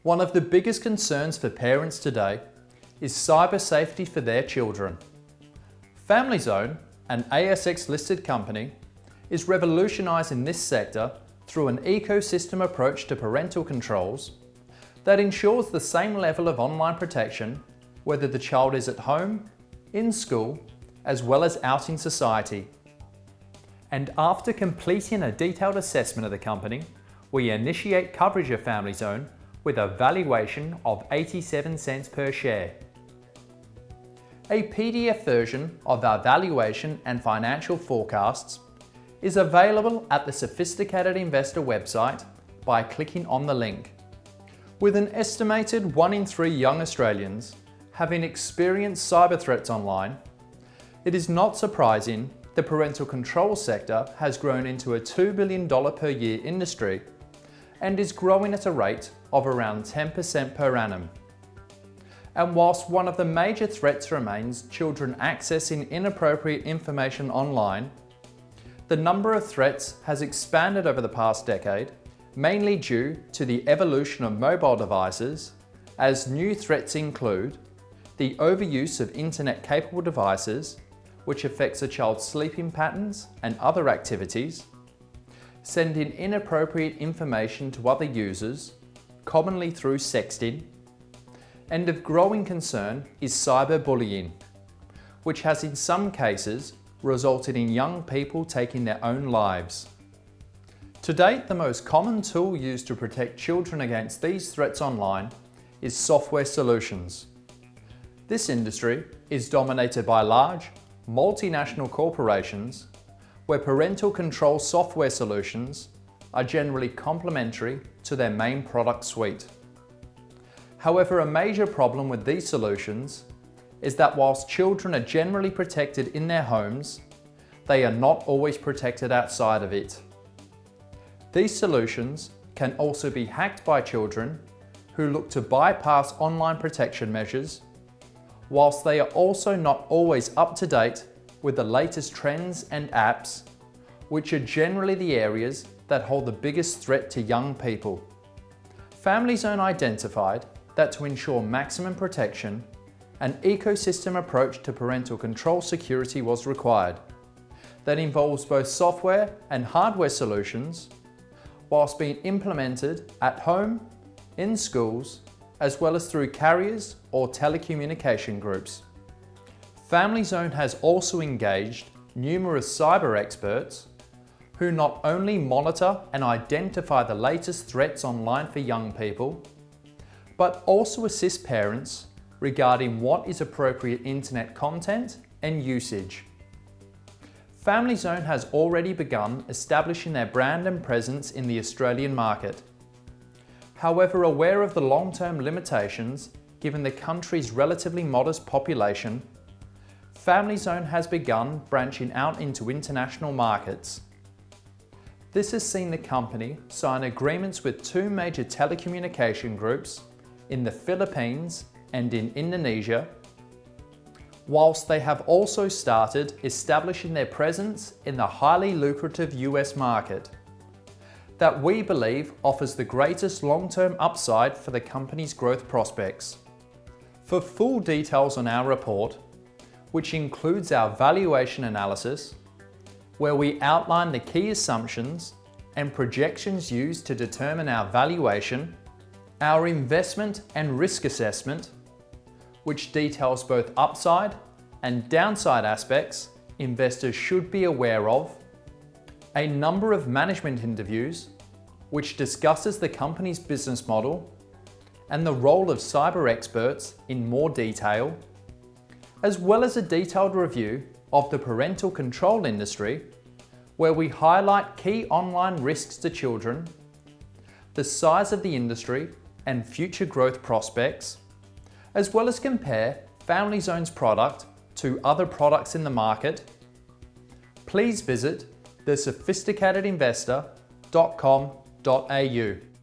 One of the biggest concerns for parents today is cyber safety for their children. FamilyZone, an ASX listed company, is revolutionising this sector through an ecosystem approach to parental controls that ensures the same level of online protection whether the child is at home, in school, as well as out in society. And after completing a detailed assessment of the company, we initiate coverage of FamilyZone with a valuation of 87 cents per share. A PDF version of our valuation and financial forecasts is available at the Sophisticated Investor website by clicking on the link. With an estimated 1 in 3 young Australians having experienced cyber threats online, it is not surprising the parental control sector has grown into a $2 billion per year industry and is growing at a rate of around 10% per annum. And whilst one of the major threats remains children accessing inappropriate information online, the number of threats has expanded over the past decade, mainly due to the evolution of mobile devices, as new threats include the overuse of internet-capable devices, which affects a child's sleeping patterns and other activities, sending inappropriate information to other users, commonly through sexting, and of growing concern is cyberbullying, which has in some cases resulted in young people taking their own lives. To date, the most common tool used to protect children against these threats online is software solutions. This industry is dominated by large, multinational corporations where parental control software solutions are generally complementary to their main product suite. However, a major problem with these solutions is that whilst children are generally protected in their homes, they are not always protected outside of it. These solutions can also be hacked by children who look to bypass online protection measures, whilst they are also not always up to date with the latest trends and apps, which are generally the areas that hold the biggest threat to young people. FamilyZone identified that to ensure maximum protection, an ecosystem approach to parental control security was required that involves both software and hardware solutions, whilst being implemented at home, in schools, as well as through carriers or telecommunication groups. FamilyZone has also engaged numerous cyber experts who not only monitor and identify the latest threats online for young people, but also assist parents regarding what is appropriate internet content and usage. FamilyZone has already begun establishing their brand and presence in the Australian market. However, aware of the long-term limitations given the country's relatively modest population, FamilyZone has begun branching out into international markets. This has seen the company sign agreements with 2 major telecommunication groups in the Philippines and in Indonesia, whilst they have also started establishing their presence in the highly lucrative US market, that we believe offers the greatest long-term upside for the company's growth prospects. For full details on our report, which includes our valuation analysis, where we outline the key assumptions and projections used to determine our valuation, our investment and risk assessment, which details both upside and downside aspects investors should be aware of, a number of management interviews, which discusses the company's business model and the role of cyber experts in more detail, as well as a detailed review of the parental control industry, where we highlight key online risks to children, the size of the industry and future growth prospects, as well as compare FamilyZone's product to other products in the market. Please visit thesophisticatedinvestor.com.au.